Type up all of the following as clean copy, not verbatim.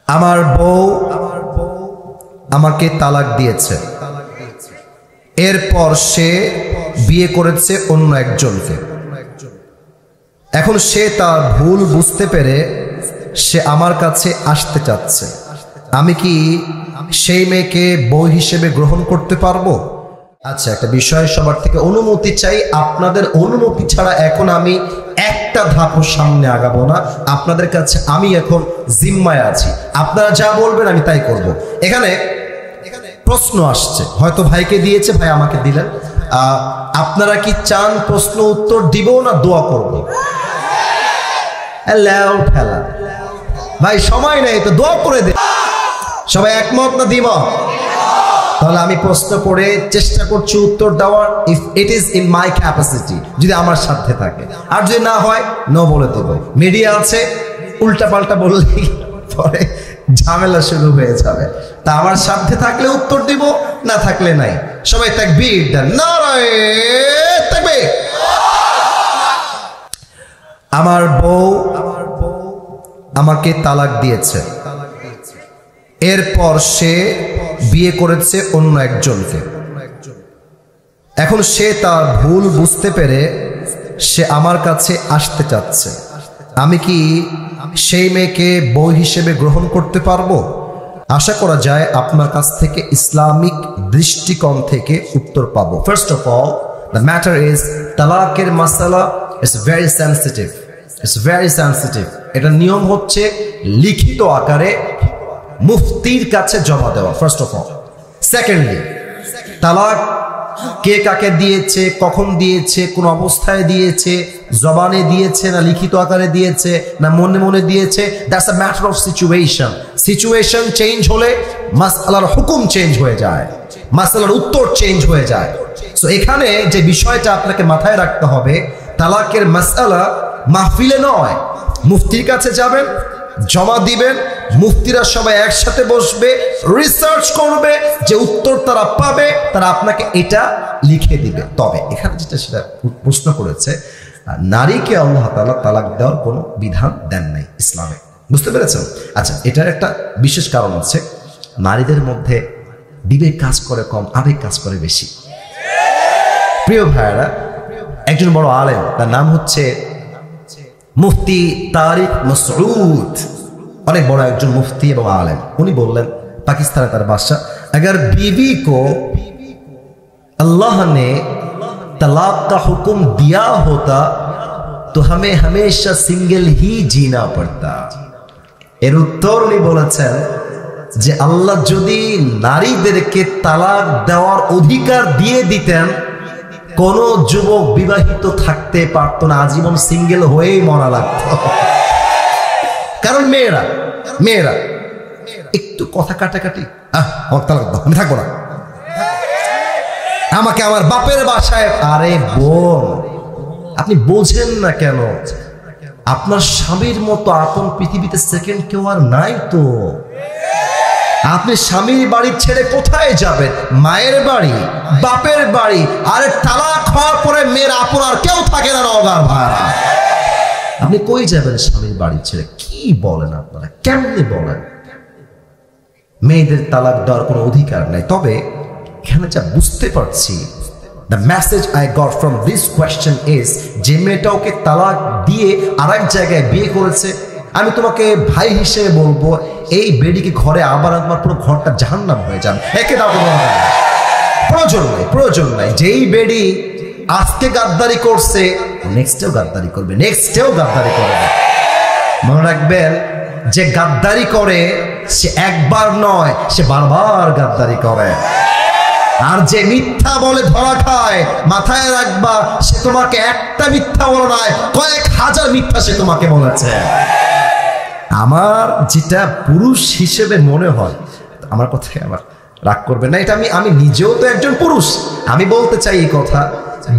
আমার বউ আমাকে তালাক দিয়েছে, এরপর সে বিয়ে করেছে অন্য একজনকে। এখন সে তার ভুল বুঝতে পেরে সে আমার কাছে আসতে চাচ্ছে। আমি কি সেই মেয়েকে বউ হিসেবে গ্রহণ করতে পারবো? আচ্ছা, একটা বিষয় সবার থেকে অনুমতি চাই। আপনাদের অনুমতি ছাড়া এখন আমি একটা ধাপও সামনে আগাবো না। আপনাদের কাছে আমি এখন জিম্মায় আছি, আপনারা যা বলবেন আমি তাই করব। এখানে প্রশ্ন আসছে, হয়তো ভাইকে দিয়েছে, ভাই আমাকে দিলেন। আপনারা কি চান প্রশ্ন উত্তর দিব না দোয়া করব? ঠেলা ভাই, সময় নেই তো, দোয়া করে দে। সবাই একমত না দ্বিমত? তাহলে আমি প্রশ্ন করে চেষ্টা করছি উত্তর দেওয়ার, if it is in my capacity, যদি আমার সাথে থাকে। আর যদি না হয় নো বলে দেব। মিডিয়া আছে, উল্টা পাল্টা বললেই পরে ঝামেলা শুরু হয়ে যাবে। তা আমার সাথে থাকলে উত্তর দিব, না থাকলে নাই। সবাই তাকবীর দেন, নারায়ে তাকবীর। আমার বউ আমাকে তালাক দিয়েছে, এরপর সে বিয়ে করেছে অন্য একজনকে। এখন সে তার ভুল বুঝতে পেরে সে আমার কাছে আসতে চাচ্ছে। আমি কি সেই মেয়েকে বউ হিসেবে গ্রহণ করতে পারবো? আশা করা যায় আপনার কাছ থেকে ইসলামিক দৃষ্টিকোণ থেকে উত্তর পাবো। First of all, the matter is তালাকের মাসালা it's very sensitive, it's very sensitive. এটা নিয়ম হচ্ছে লিখিত আকারে মুফতির কাছে জমা দেওয়া, ফার্স্ট অফ অল। সেকেন্ডলি, তালাক কে কাকে দিয়েছে, কখন দিয়েছে, কোন অবস্থায় দিয়েছে, জবানে দিয়েছে না লিখিত আকারে দিয়েছে না মনে মনে দিয়েছে, that's a matter of situation. Situation change হলে মাসআলার হুকুম চেঞ্জ হয়ে যায়, মাসআলার উত্তর চেঞ্জ হয়ে যায়। সো এখানে যে বিষয়টা আপনাকে মাথায় রাখতে হবে, তালাকের মাসআলা মাহফিলে নয়, মুফতির কাছে যাবেন, জমা দিবেন, মুফতিরা সবাই একসাথে বসবে, রিসার্চ করবে, যে উত্তর তারা পাবে তারা আপনাকে এটা লিখে দিবে। তবে এখানে যেটা সেটা প্রশ্ন করেছে, নারীকে আল্লাহ তাআলা তালাক দেওয়ার কোনো বিধান দেন নাই ইসলামে, বুঝতে পেরেছেন? আচ্ছা, এটার একটা বিশেষ কারণ আছে, নারীদের মধ্যে বিবেক কাজ করে কম, আবেগ কাজ করে বেশি। প্রিয় ভাইয়েরা, একজন বড় আলেম, তার নাম হচ্ছে মুফতি তারিক মাসউদ, অনেক বড় একজন মুফতি এবং আলেম। উনি বললেন, পাকিস্তানে তার বাদশা, अगर बीवी को अल्लाह ने तलाक का हुक्म दिया होता तो हमें हमेशा सिंगल ही जीना पड़ता। এর উত্তর উনি বলেছেন যে আল্লাহ যদি নারীদেরকে তালাক দেওয়ার অধিকার দিয়ে দিতেন, কোন যুবক বিবাহিত থাকতে পারত না, আজীবন সিঙ্গেল হয়েই মরা লাগতো। কারণ মেয়েরা একটু কথা কাটাকাটি, আমি থাকবো না, আমাকে আমার বাপের বাসায়। আরে বোন, আপনি বোঝেন না কেন? আপনার স্বামীর মতো আপন পৃথিবীতে সেকেন্ড কেউ আর নাই তো। আপনি স্বামীর বাড়ি ছেড়ে কোথায় যাবেন? মায়ের বাড়ি, বাপের বাড়ি। আরে তালাক হওয়ার পরে মেয়ের আপন আর কেউ থাকে না নওগাঁর ভাড়া। আপনি কই যাবেন স্বামীর বাড়ি ছেড়ে? কি বলেন আপনারা, কেমনে বলেন? মেয়েদের তালাক দেওয়ার কোনো অধিকার নাই। তবে এখানে যা বুঝতে পারছি, the message I got from this question is, যে মেয়েটা ওকে তালাক দিয়ে আরেক জায়গায় বিয়ে করেছে, আমি তোমাকে ভাই হিসেবে বলবো, এই বেডিকে ঘরে আবার একবার পুরো ঘরটা জাহান্নাম হয়ে যান। একে দাও, প্রয়োজন নাই। যেই বেডি আজকে গাদ্দারি করছে, নেক্সটেও গাদ্দারি করবে, নেক্সটেও গাদ্দারি করবে। মনে রাখবেন, যে গাদ্দারি করে সে একবার নয়, সে বারবার গাদ্দারি করে। আর যে মিথ্যা বলে ধরা খায়, মাথায় রাখবা, সে তোমাকে একটা মিথ্যা বলে নয়, কয়েক হাজার মিথ্যা সে তোমাকে বলেছে। আমার যেটা পুরুষ হিসেবে মনে হয়, আমার কথায় আমার রাগ করবে না, এটা আমি নিজেও তো একজন পুরুষ, আমি বলতে চাই এই কথা,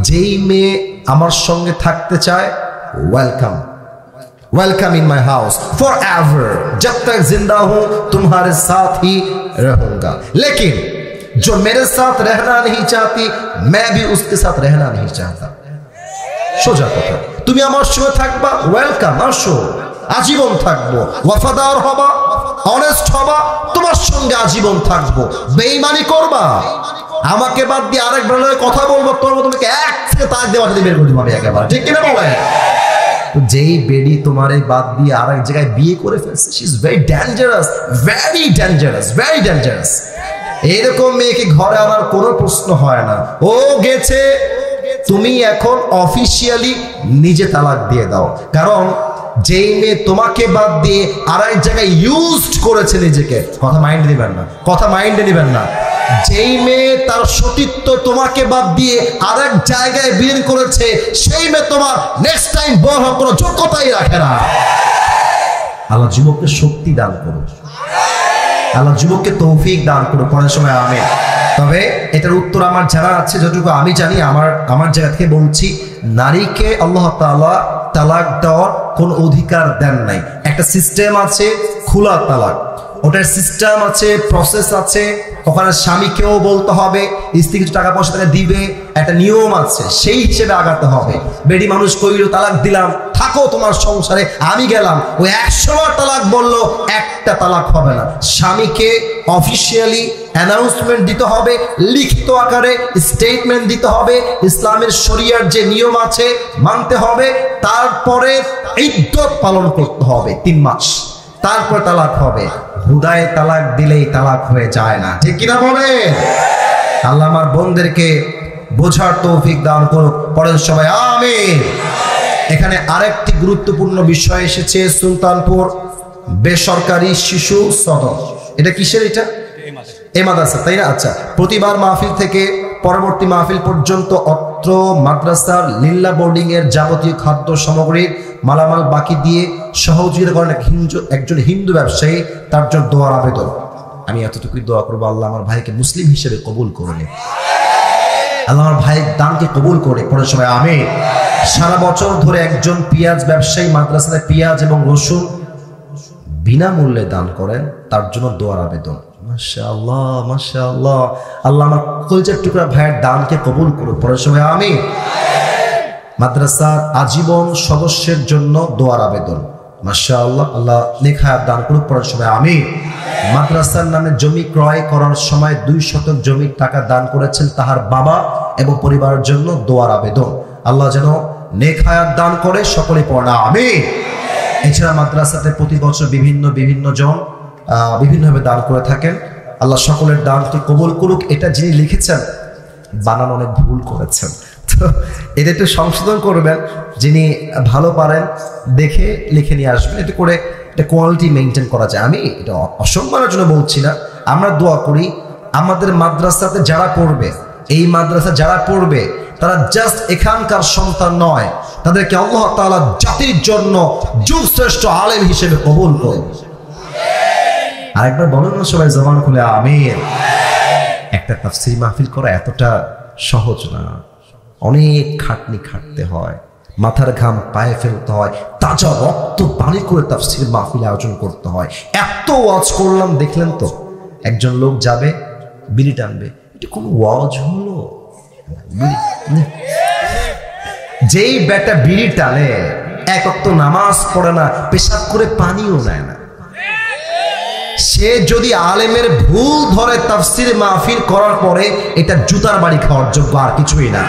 যেই মেয়ে আমার সঙ্গে থাকতে চায়, welcome in my house for ever, जब तक जिंदा हूं तुम्हारे साथ ही रहूंगा। लेकिन जो मेरे साथ रहना नहीं चाहती, मैं भी उसके साथ रहना नहीं चाहता। সোজা কথা, তুমি আমার সঙ্গে থাকবা, ওয়েলকাম, আসো, আজীবন থাকবো। ওয়াফাদার হবা, অনেস্ট হবা, তোমার সঙ্গে আজীবন থাকবো। বেঈমানি করবা, আমাকে বাদ দিয়ে আরেক ব্রাদারের কথা বলবো, তোর মতো তোমাকে এক থেকে তাক দেওয়া বের করে দিবো আমি একেবারে, ঠিক কিনা বলে? যেই বেডি তোমার এই বাদ দিয়ে আরেক জায়গায় বিয়ে করে ফেলছে, she is very dangerous, very dangerous, very dangerous. এইরকম মেয়েকে ঘরে আনার কোনো প্রশ্ন হয় না। ও গেছে, তুমি এখন অফিসিয়ালি নিজে তালাক দিয়ে দাও। কারণ যেই মেয়ে তোমাকে বাদ দিয়ে আরেক জায়গায় ইউজড করেছে নিজেকে, কথা মাইন্ডে দিবেন না, কথা মাইন্ডে দিবেন না। যেই মেয়ে তার সতীত্ব তোমাকে বাদ দিয়ে আরেক জায়গায় বিলীন করেছে, সেই মেয়ে তোমার নেক্সট টাইম বড় হওয়ার কোনো যোগ্যতাই রাখে না। আল্লাহ যুবককে শক্তি দান করুন, আল্লাহ যুবককে তৌফিক দান করুন, পরের সময় আমিন। তবে এটার উত্তর আমার জানা আছে, যতটুকু আমি জানি আমার জায়গা থেকে বলছি, নারীকে আল্লাহ তাআলা তালাক দেওয়ার কোন অধিকার দেন নাই। একটা সিস্টেম আছে খোলা তালাক, ওটার সিস্টেম আছে, প্রসেস আছে। ওখানে স্বামীকেও বলতে হবে, স্ত্রী কিছু টাকা পয়সা তাকে দিবে, একটা নিয়ম আছে, সেই হিসেবে আগাতে হবে। বেডি মানুষ কইলো তালাক দিলাম, থাকো তোমার সংসারে, আমি গেলাম, ওই 100 বার তালাক বললো, একটা তালাক হবে না। স্বামীকে অফিসিয়ালি অ্যানাউন্সমেন্ট দিতে হবে, লিখিত আকারে স্টেটমেন্ট দিতে হবে, ইসলামের শরিয়ার যে নিয়ম আছে মানতে হবে, তারপরে ইদ্দত পালন করতে হবে 3 মাস, তারপর তালাক হবে। হুদায় তালাক দিলেই তালাক হয়ে যায় না, ঠিক কিনা বলে? আল্লাহ আমার বোনদেরকে বোঝার তৌফিক দান করুক, পরের সবাই আমিন। এখানে আরেকটি গুরুত্বপূর্ণ বিষয় এসেছে, সুলতানপুর বেসরকারি শিশু সদন। এটা কিসের? এটা এই মাদ্রাসা, তাই না? আচ্ছা, প্রতিবার মাহফিল থেকে পরবর্তী মাহফিল পর্যন্ত অত্র মাদ্রাসার লিল্লা বোর্ডিং এর যাবতীয় খাদ্য সামগ্রীর মালামাল বাকি দিয়ে সহযোগিতা করেন একজন হিন্দু ব্যবসায়ী, তার জন্য দোয়ার আবেদন। আমি এতটুকুই দোয়া করবো, আল্লাহ আমার ভাইকে মুসলিম হিসেবে কবুল করে, আল্লাহ আমার ভাইয়ের দানকে কবুল করে, পরের সময় আমি। সারা বছর ধরে একজন পেঁয়াজ ব্যবসায়ী মাদ্রাসায় পেঁয়াজ এবং রসুন বিনামূল্যে দান করেন, তার জন্য দোয়ার আবেদন। মাশাআল্লাহ, মাশাআল্লাহ, আল্লাহ আমার কলিজার টুকরা ভাইয়ের দানকে কবুল করুন, পরের সময় আমি। মাদ্রাসার আজীবন সদস্যের জন্য দোয়ার আবেদন। মাশাআল্লাহ, আল্লাহ নেক হায়াত দান করুন, পরের সময় আমি। মাদ্রাসার নামে জমি ক্রয় করার সময় 2 শতক জমির টাকা দান করেছেন তাহার বাবা এবং পরিবারের জন্য দোয়ার আবেদন। আল্লাহ যেন নেক হায়াত দান করে, সকলে পড়া আমি। এছাড়া মাদ্রাসাতে প্রতি বছর বিভিন্ন জন বিভিন্নভাবে দান করে থাকেন, আল্লাহ সকলের দানকে কবুল করুক। এটা যিনি লিখেছেন বানান অনেক ভুল করেছেন, তো এটা একটু সংশোধন করবেন, যিনি ভালো পারেন দেখে লিখে নিয়ে আসবেন, এতে করে এটা কোয়ালিটি মেনটেন করা যায়। আমি এটা অসম্মানের জন্য বলছি না, আমরা দোয়া করি আমাদের মাদ্রাসাতে যারা পড়বে, এই মাদ্রাসা যারা পড়বে, তারা জাস্ট এখানকার সন্তান নয়, তাদেরকে আল্লাহ তাআলা জাতির জন্য যুগশ্রেষ্ঠ আলেম হিসেবে কবুল করুন। আরেকবার বলুন না সবাই জবান খুলে আমিন। একটা তাফসীর মাহফিল করা এতটা সহজ না, অনেক খাটনি খাটতে হয়, মাথার ঘাম পায়ে ফেলতে হয়, তাজা রক্ত পানি করে তাফসীর মাহফিল আয়োজন করতে হয়। এত ওয়াজ করলাম, দেখলেন তো একজন লোক যাবে বিড়ি টানবে, এটা কোন ওয়াজ হলো? যেই বেটা বিড়ি টানে, এক ওয়াক্ত নামাজ পড়ে না, পেশাব করে পানিও নেয় না, সে যদি আলেমের ভুল ধরে তাফসীর মাহফিল করার পরে এটা জুতার বাড়ি খাওয়ার যোগ্য, আর কিছুই না।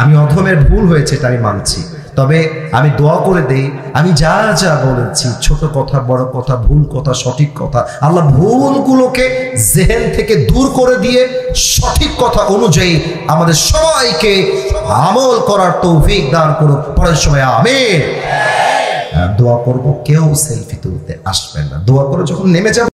আমি অধমের ভুল হয়েছে, এটা আমি মানছি, তবে আমি দোয়া করে দেই, আমি যা যা বলেছি, ছোট কথা, বড় কথা, ভুল কথা, সঠিক কথা, আল্লাহ ভুলগুলোকে জেহেন থেকে দূর করে দিয়ে সঠিক কথা অনুযায়ী আমাদের সবাইকে আমল করার তৌফিক দান করুক, পরের সময় আমিন। দোয়া করবো, কেউ সেলফি তুলতে আসবেন না, দোয়া করে যখন নেমে যাবে